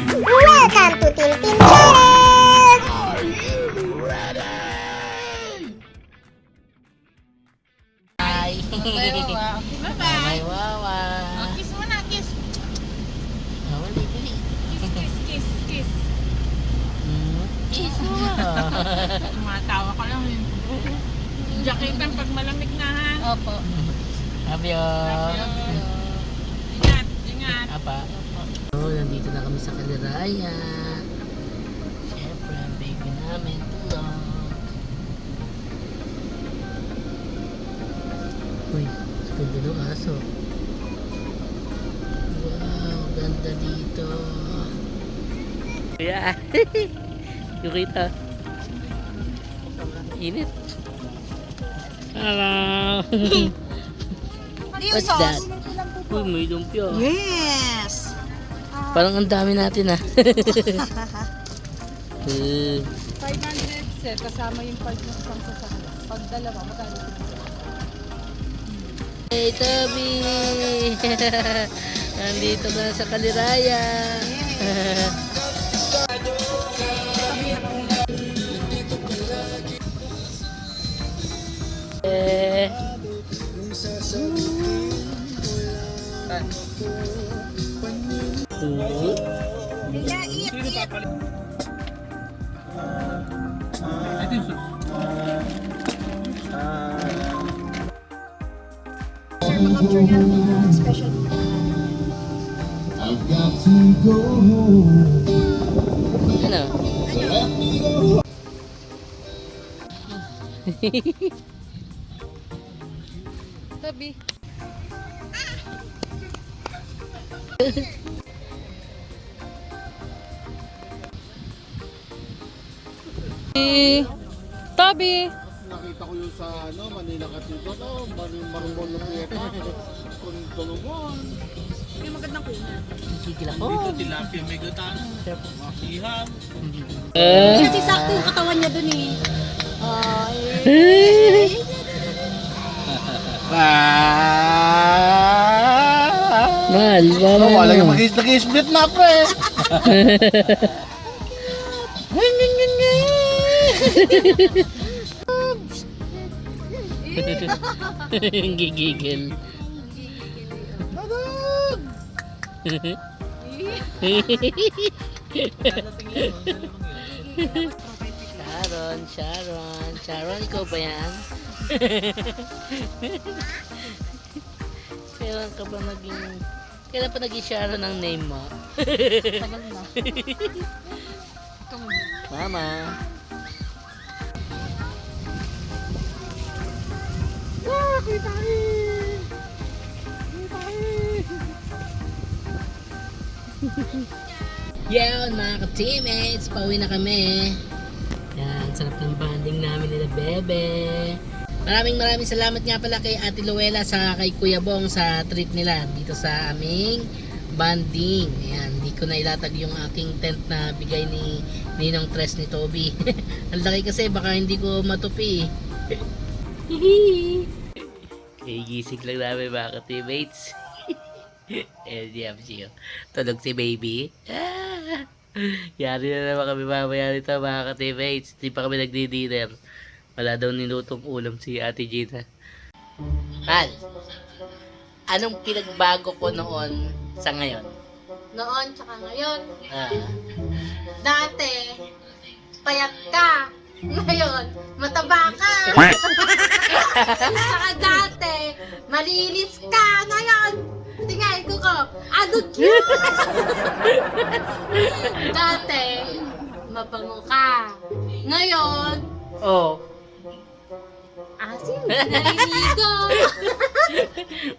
Welcome to Tintin Channel! Hi! Bye-bye. Wawa! Oh, kiss mo na, kiss. Wali, wali. Kiss. Kiss mo. Tumatawa ka lang yun. Jaketan pag malamig na, ha? Opo. Abyo! Ingat. Apa? Oh, nandito na kami sa Kaliraya. Siyempre, ang baby namin. Tulog. Uy, ganda ng aso. Wow, ganda dito. Kuya, yung kita. Init. Hello. What's that? Uy, may lumpia. Yes! Parang ang dami natin ah. 500 sir, kasama yung pag ng isang sasakyan. Pag dalawa, magkano ito? Hey, Toby! Nandito na sa Kaliraya. Sir, mag-capture yan ng special. Ano? Tabi. Tabi. Nakita ko yung sa Manila Cathedral, marumol na piyeta. Kung tulungan. Yung magandang kuna. Gigil ako. Tilapia, may gatano. Ihaw. Kasi sakto yung katawan niya dun eh. Mahal, Wala yung mag-split na pre. Gigigil. Sharon, ikaw ba yan? Kailan pa naging Sharon ang name mo? Tagal na. Mama. Yan mga ka-teammates, pauwi na kami. Yan, sarap ng banding namin nila Bebe. Maraming salamat nga pala kay Ate Luella sa kay Kuya Bong sa treat nila dito sa aming banding. Ayan, hindi ko na ilatag yung aking tent na bigay ni Ninong Tres ni Toby. Ang laki kasi baka hindi ko matupi. Kaya gising lang namin mga ka-teammates. LDMC. Tulog si baby. Yari na naman kami mamaya nito mga ka-teammates. Hindi pa kami nagdi-dinner. Wala daw ninutong ulam si Ate Gina. Mal, anong pinagbago ko noon sa ngayon? Noon tsaka ngayon. Ah, Dati, payat ka. Ngayon, mataba ka. Saka dati, malinis ka. Ngayon, tingnan ko adult yun. Dati, mabango ka. Ngayon, oh. asin, naliligo.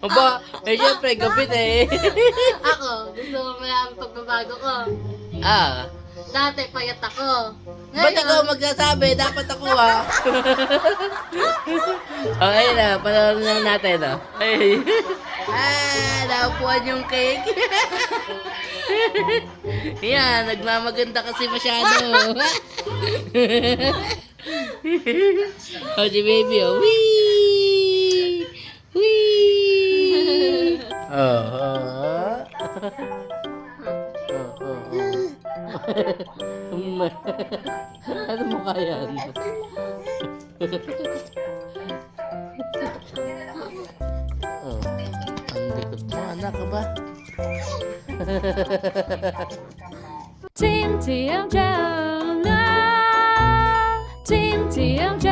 Aba, syempre, gabi na eh. Ako, gusto mo maraming pagbabago ko. Ah, Dati, payat ako. ba't ikaw magsasabi? Dapat ako ha. Okay na, panoorin lang natin ha. Ay. Naupuan yung cake. Yan, nagmamaganda kasi masyado. Oh, si baby oh. Wee! Wee! Oh, oh, oh. Oh, oh, Ano mo kaya? Oh, ang likod mo, anak ka ba? 天天有着那，天天有着